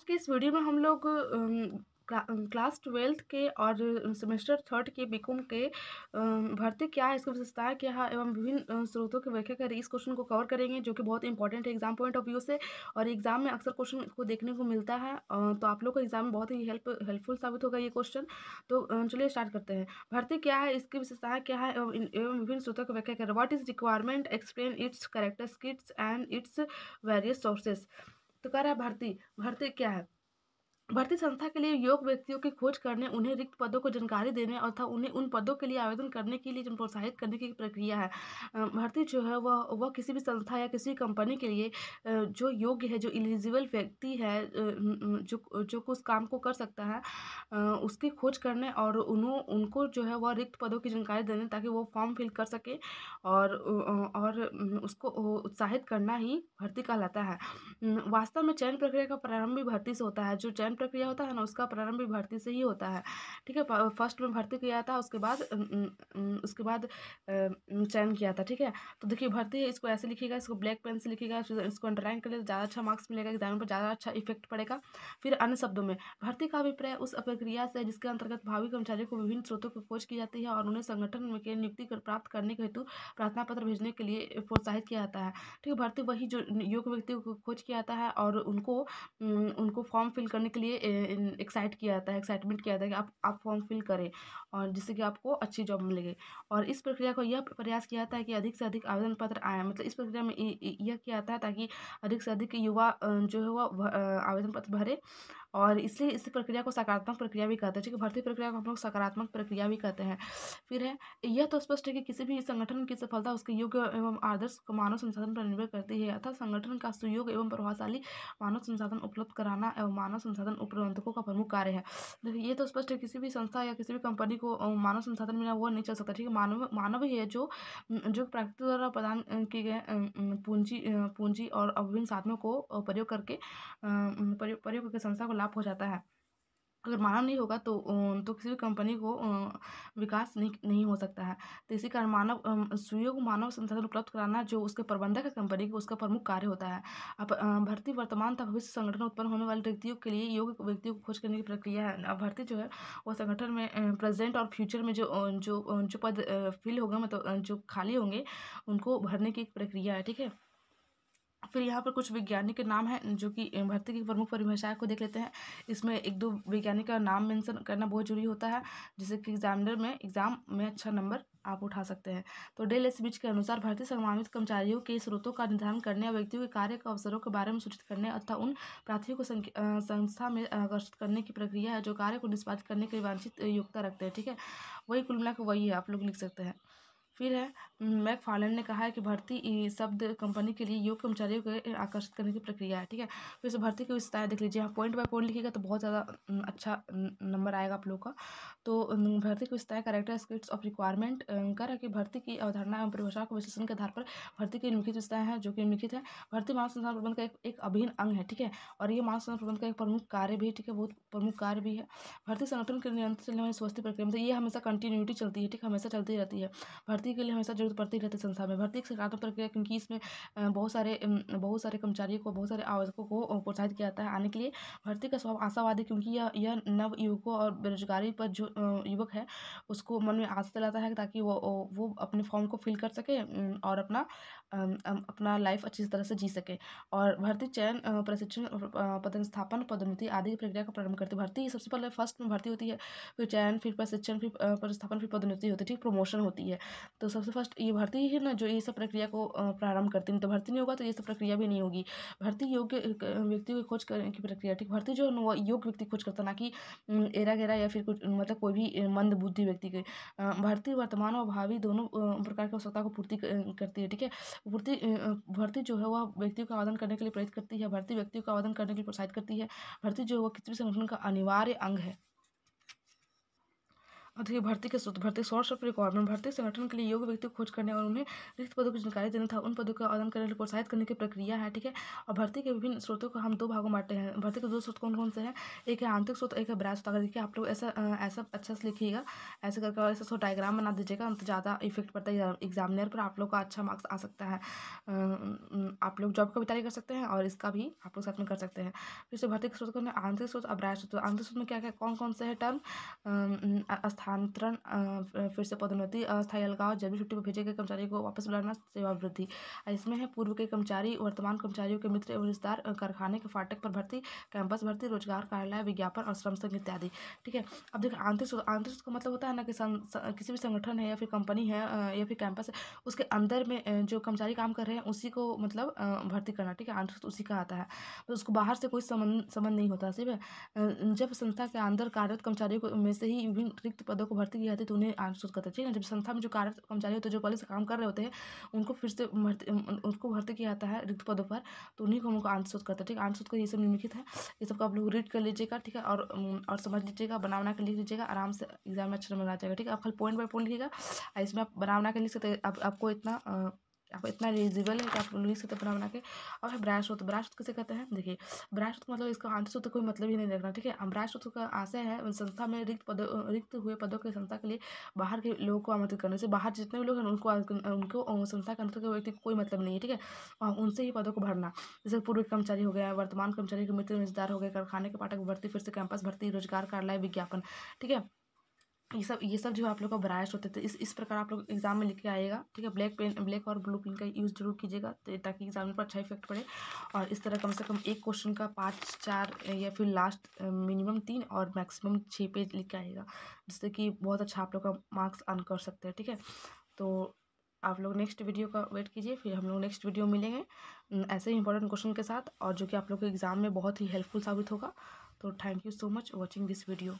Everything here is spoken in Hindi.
के इस वीडियो में हम लोग क्लास 12th के और सेमेस्टर 3rd के बीकॉम के भर्ती क्या है, इसकी विशेषताएं क्या है एवं विभिन्न स्रोतों की व्याख्या करें, इस क्वेश्चन को कवर करेंगे जो कि बहुत इंपॉर्टेंट है एग्जाम पॉइंट ऑफ व्यू से। और एग्जाम में अक्सर क्वेश्चन को देखने को मिलता है, तो आप लोग को एग्जाम में बहुत ही हेल्पफुल साबित होगा ये क्वेश्चन। तो चलिए स्टार्ट करते हैं। भर्ती क्या है, इसकी विशेषताएं क्या है एवं विभिन्न स्रोतों की व्याख्या करें। What is requirement, explain it's characteristics and its various sources. तो कह रहा है भर्ती भर्ती क्या है। भर्ती संस्था के लिए योग्य व्यक्तियों की खोज करने, उन्हें रिक्त पदों को जानकारी देने तथा उन्हें उन पदों के लिए आवेदन करने के लिए जो प्रोत्साहित करने की प्रक्रिया है। भर्ती जो है वह किसी भी संस्था या किसी कंपनी के लिए जो योग्य है, जो एलिजिबल व्यक्ति है, जो जो उस काम को कर सकता है, उसकी खोज करने और उनको जो है वह रिक्त पदों की जानकारी देने ताकि वो फॉर्म फिल कर सके और उसको उत्साहित करना ही भर्ती कहलाता है। वास्तव में चयन प्रक्रिया का प्रारंभ भी भर्ती से होता है। जो चयन प्रक्रिया होता है ना, उसका प्रारंभ भी भर्ती से ही होता है। ठीक है, फर्स्ट में भर्ती किया था, उसके बाद चयन किया था। ठीक है, तो देखिए भर्ती है, इसको ऐसे लिखिएगा, इसको ब्लैक पेन से लिखिएगा, इसको अंडरलाइन कर ले, ज़्यादा अच्छा मार्क्स मिलेगा, एग्जाम पर ज़्यादा अच्छा इफेक्ट पड़ेगा। फिर अन्य शब्दों में, भर्ती का अभिप्राय उस प्रक्रिया से है जिसके अंतर्गत भावी कर्मचारियों को विभिन्न स्रोतों की खोज की जाती है और उन्हें संगठन में के नियुक्ति प्राप्त करने के हेतु प्रार्थना पत्र भेजने के लिए प्रोत्साहित किया जाता है। ठीक है, भर्ती वही जो योग्य व्यक्तियों को खोज किया जाता है और उनको फॉर्म फिल करने के लिए एक्साइटमेंट किया जाता है कि आप फॉर्म फिल करें और जिससे कि आपको अच्छी जॉब मिलेगी। और इस प्रक्रिया को यह प्रयास किया जाता है कि अधिक से अधिक आवेदन पत्र आए, मतलब इस प्रक्रिया में यह किया जाता है ताकि अधिक से अधिक युवा जो है वह आवेदन पत्र भरे, और इसलिए इस प्रक्रिया को सकारात्मक प्रक्रिया भी कहते हैं। ठीक है, भर्ती प्रक्रिया को हम लोग सकारात्मक प्रक्रिया भी कहते हैं। फिर है, यह तो स्पष्ट है कि किसी भी संगठन की सफलता उसके योग्य एवं आदर्श मानव संसाधन पर निर्भर करती है, अतः संगठन का सुयोग्य एवं प्रभावशाली मानव संसाधन उपलब्ध कराना एवं मानव संसाधन प्रबंधकों का प्रमुख कार्य है। देखिए ये तो स्पष्ट है, किसी भी संस्था या किसी भी कंपनी को मानव संसाधन बिना वो नहीं चल सकता। ठीक है, मानव ही है जो प्रकृति द्वारा प्रदान किए गए पूंजी और विभिन्न साधनों को प्रयोग करके संस्था को लाभ हो जाता है। अगर मानव नहीं होगा तो किसी भी कंपनी को विकास नहीं हो सकता है। तो इसी कारण सुयोग्य मानव संसाधन उपलब्ध कराना जो उसके प्रबंधक है कंपनी का, उसका प्रमुख कार्य होता है। अब भर्ती वर्तमान तथा भविष्य संगठन में उत्पन्न होने वाले व्यक्तियों के लिए योग्य व्यक्तियों को खोज करने की प्रक्रिया है। अब भर्ती जो है वो संगठन में प्रेजेंट और फ्यूचर में जो पद फिल होंगे, मतलब जो खाली होंगे, उनको भरने की एक प्रक्रिया है। ठीक है, फिर यहाँ पर कुछ वैज्ञानिक के नाम हैं जो कि भर्ती की प्रमुख परिभाषाएं को देख लेते हैं। इसमें एक दो वैज्ञानिक का नाम मेंशन करना बहुत जरूरी होता है, जिससे कि एग्जाम में अच्छा नंबर आप उठा सकते हैं। तो डेल स्मिथ के अनुसार भर्ती संभावित कर्मचारियों के स्रोतों का निर्धारण करने और व्यक्तियों के कार्य के अवसरों के बारे में सूचित करने अथवा उन प्रार्थियों को संस्था में आकर्षित करने की प्रक्रिया है जो कार्य को निष्पादित करने के लिए वांछित योग्यता रखते हैं। ठीक है, वही कुल मिलाकर वही है, आप लोग लिख सकते हैं। फिर है, मैकफार्लेन ने कहा है कि भर्ती शब्द कंपनी के लिए योग्य कर्मचारियों को आकर्षित करने की प्रक्रिया है। ठीक है, फिर से भर्ती की विशेषताएं देख लीजिए, आप पॉइंट बाय पॉइंट लिखिएगा तो बहुत ज़्यादा अच्छा नंबर आएगा आप लोग का। तो भर्ती की विशेषताएं, कैरेक्टर स्किल्स ऑफ रिक्वायरमेंट कर है कि भर्ती की अवधारणा एवं परिभाषा को विश्लेषण के आधार पर भर्ती की निम्नलिखित विशेषताएं हैं जो कि निम्नलिखित है। भर्ती मानव संसाधन प्रबंधन का एक अभिन्न अंग है। ठीक है, और ये मानव संसाधन प्रबंधन का एक प्रमुख कार्य भी है। ठीक है, बहुत प्रमुख कार्य भी है। भर्ती संगठन के नियंत्रण चलने वाली स्वस्थ प्रक्रिया, मतलब ये हमेशा कंटिन्यूटी चलती है। ठीक है, हमेशा चलती रहती है। भर्ती के लिए हमेशा जरूरत पड़ती रहती है संस्था में। भर्ती एक सकारात्मक प्रक्रिया क्योंकि इसमें बहुत सारे कर्मचारियों को, बहुत सारे आवेदकों को प्रोत्साहित किया जाता है आने के लिए। भर्ती का स्वभाव आशावादी क्योंकि यह नव युवकों और बेरोजगारी पर जो युवक है उसको मन में आशा दिलाता है ताकि वो अपने फॉर्म को फिल कर सके और अपना लाइफ अच्छी तरह से जी सके। और भर्ती चयन, प्रशिक्षण, पदस्थापन, पदोन्नति आदि की प्रक्रिया का प्रारंभ करती है। भर्ती सबसे पहले फर्स्ट में भर्ती होती है, फिर चयन, फिर प्रशिक्षण, फिर पदस्थापन, फिर पदोन्नति होती है। ठीक, प्रमोशन होती है। तो सबसे फर्स्ट ये भर्ती ही है ना जो ये सब प्रक्रिया को प्रारंभ करती है। तो भर्ती नहीं होगा तो ये सब प्रक्रिया भी नहीं होगी। भर्ती योग्य व्यक्तियों की खोज करने की प्रक्रिया। ठीक, भर्ती जो है ना वो योग्य व्यक्ति खोज करता, ना कि एरा गेरा या फिर कुछ, मतलब कोई भी मंद बुद्धि व्यक्ति के। भर्ती वर्तमान और भावी दोनों प्रकार की आवश्यकता को पूर्ति करती है। ठीक है, भर्ती जो है वह व्यक्तियों को आवेदन करने के लिए प्रेरित करती है। भर्ती व्यक्तियों को आवेदन करने के लिए प्रोत्साहित करती है। भर्ती जो है वो किसी भी संगठन का अनिवार्य अंग है। और देखिए भर्ती के स्रोत, भर्ती सोर्स ऑफ रिक्वायरमेंट, भर्ती संगठन के लिए योग्य व्यक्ति को खोज करने और उन्हें रिक्त पदों की जानकारी देना था, उन पदों का आवेदन करने के लिए प्रोत्साहित करने की प्रक्रिया है, ठीक है। और भर्ती के विभिन्न स्रोतों को हम 2 भागों में बाँटते हैं। भर्ती के 2 स्रोत कौन-कौन से हैं? एक है आंतरिक स्रोत, एक है बाह्य स्रोत। अगर देखिए आप लोग ऐसा अच्छे से लिखिएगा, ऐसे करके और ऐसा थोड़ा डायग्राम बना दीजिएगा, तो ज़्यादा इफ़ेक्ट पड़ता है एग्ज़ामिनर पर, आप लोग का अच्छा मार्क्स आ सकता है। आप लोग जॉब का भी तैयारी कर सकते हैं और इसका भी आप लोग साथ में कर सकते हैं। फिर से भर्ती के स्रोत को आंतरिक स्रोत और बाह्य स्रोत। आंतरिक स्रोत में क्या-क्या कौन-कौन से हैं टर्म? स्थानांतरण, फिर से पदोन्नति, अस्थायी अलगाव, जरूरी छुट्टी पर भेजे गए कर्मचारी को वापस बुलाना, सेवा वृद्धि। इसमें है पूर्व के कर्मचारी, वर्तमान कर्मचारियों के मित्र एवं रिश्तेदार, कारखाने के फाटक पर भर्ती, कैंपस भर्ती, रोजगार कार्यालय, विज्ञापन और श्रम संघ इत्यादि, ठीक है। अब देखिए आंतरिक का मतलब होता है ना कि किसी भी संगठन है या फिर कंपनी है या फिर कैंपस है, उसके अंदर में जो कर्मचारी काम कर रहे हैं उसी को मतलब भर्ती करना, ठीक है। आंतरिक उसी का आता है, तो उसको बाहर से कोई संबंध नहीं होता, सिर्फ जब संस्था के अंदर कार्यरत कर्मचारियों को में से ही विभिन्न रिक्त पदों को भर्ती की जाती है तो उन्हें आंतरिक कहते हैं, ठीक है। जब संस्था में जो कार्यरत कर्मचारी होते हैं, जो पहले से काम कर रहे होते हैं, उनको फिर से उनको भर्ती किया जाता है रिक्त पदों पर, तो उन्हीं को हमको आंतरिक कहते हैं, ठीक है। आंतरिक का ये सब निम्नलिखित है, ये सबको आप लोग रीड कर लीजिएगा, ठीक है। और समझ लीजिएगा, बना के लिख लीजिएगा, आराम से एग्जाम में अच्छे नंबर आ जाएगा, ठीक है। आप खाली पॉइंट बाय पॉइंट लिखिएगा, इसमें आप बना के लिख सकते हैं। आपको इतना एलिजिबल है कि आप लिख सकते हैं बना के। और है ब्राय सूत्र किसे कहते हैं? देखिए ब्राय सूत्र मतलब इसका आंतरिक सूत्र कोई मतलब ही नहीं रखना, ठीक है। ब्राय सूत्र का आशय है उन संस्था में रिक्त हुए पदों के संस्था के लिए बाहर के लोगों को आमंत्रित करने से, बाहर जितने भी लोग हैं उनको संस्था के अंतर के व्यक्ति को कोई मतलब नहीं है, ठीक है। उनसे ही पदों को भरना, जैसे पूर्व कर्मचारी हो गया, वर्तमान कर्मचारी के मित्र रिश्तेदार हो गए, कारखाने के पाठक भर्ती, फिर से कैंपस भर्ती, रोजगार कार्यालय, विज्ञापन, ठीक है। ये सब जो आप लोग का ब्रायश होते थे, इस प्रकार आप लोग एग्जाम में लिख के आइएगा, ठीक है। ब्लैक और ब्लू पेन का यूज़ जरूर कीजिएगा, ताकि एग्जाम पर अच्छा इफेक्ट पड़े। और इस तरह कम से कम एक क्वेश्चन का 5-4 या फिर लास्ट मिनिमम 3 और मैक्सिमम 6 पेज लिख के आइएगा, जिससे कि बहुत अच्छा आप लोग का मार्क्स अर्न कर सकते हैं, ठीक है। तो आप लोग नेक्स्ट वीडियो का वेट कीजिए, फिर हम लोग नेक्स्ट वीडियो मिलेंगे ऐसे ही इंपॉर्टेंट क्वेश्चन के साथ, और जो कि आप लोग के एग्जाम में बहुत ही हेल्पफुल साबित होगा। तो thank you so much watching this video.